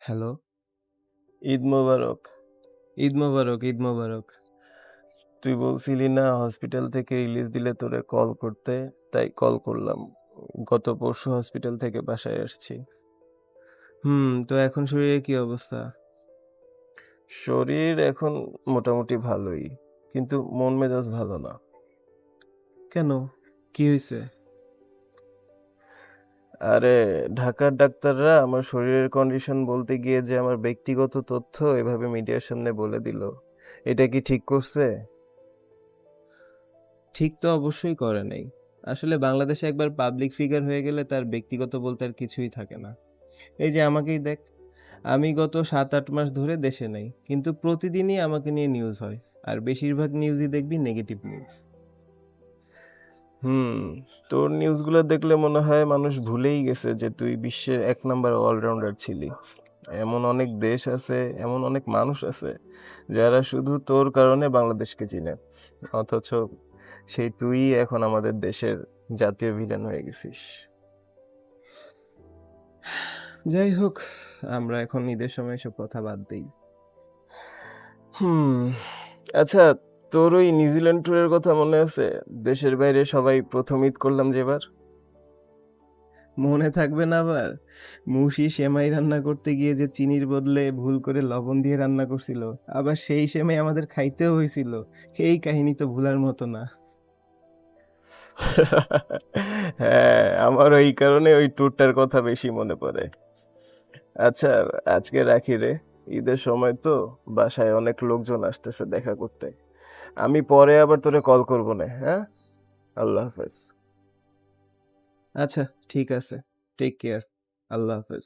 Hello. Eid মোবারক। ঈদ মোবারক, ঈদ মোবারক। তুই বলছিলি না হসপিটাল থেকে রিলিজ দিলে তোরে কল করতে, তাই কল করলাম। গত পরশু হসপিটাল থেকে বাসায় আসছি। তো এখন শরীরের কি অবস্থা? শরীর এখন মোটামুটি ভালোই, কিন্তু মন মেজাজ ভালো না। কেন? কি হইছে? আরে, ঢাকার ডাক্তাররা আমার শরীরের কন্ডিশন বলতে গিয়ে যে আমার ব্যক্তিগত তথ্য এভাবে মিডিয়ার সামনে বলে দিল, এটা কি ঠিক করছে? ঠিক তো অবশ্যই করে নাই। আসলে বাংলাদেশে একবার পাবলিক ফিগার হয়ে গেলে তার ব্যক্তিগত বলতে আর কিছুই থাকে না। এই যে আমাকেই দেখ, আমি গত ৭-৮ মাস ধরে দেশে নেই। কিন্তু প্রতিদিনই আমাকে নিয়ে নিউজ হয়। আর বেশিরভাগ নিউজই দেখবি নেগেটিভ নিউজ। হুম তোর নিউজগুলো দেখলে মনে হয় মানুষ ভুলেই গেছে যে তুই বিশ্বের 1 নাম্বার অলরাউন্ডার ছিলি। এমন অনেক দেশ আছে, এমন অনেক মানুষ আছে যারা শুধু তোর কারণে বাংলাদেশকে চিনে, অথচ সেই তুই এখন আমাদের দেশের জাতীয় ভিলেন হয়ে গেছিস। যাই হোক, আমরা এখন ঈদের সময় এসব কথা বাদ দেই। হুম আচ্ছা, তোর ওই নিউজিল্যান্ড ট্যুরের কথা মনে আছে? দেশের বাইরে সবাই প্রথম ঈদ করলাম যেবার। মনে থাকবে না আবার? মুশি সেমাই রান্না করতে গিয়ে যে চিনির বদলে ভুল করে লবণ দিয়ে রান্না করছিল, আবার সেই সেমাই আমাদের খাইতেও হয়েছিল। এই কাহিনী তো ভুলার মতো না। হ্যাঁ, আমার ওই কারণে ওই ট্যুরটার কথা বেশি মনে পড়ে। আচ্ছা, আজকে রাখি রে। ঈদের সময় তো বাসায় অনেক লোকজন আসতেছে দেখা করতে। আমি পরে আবার তোরে কল করবো না, হ্যাঁ? আল্লাহ হাফেজ। আচ্ছা, ঠিক আছে। Take care. আল্লাহ হাফেজ।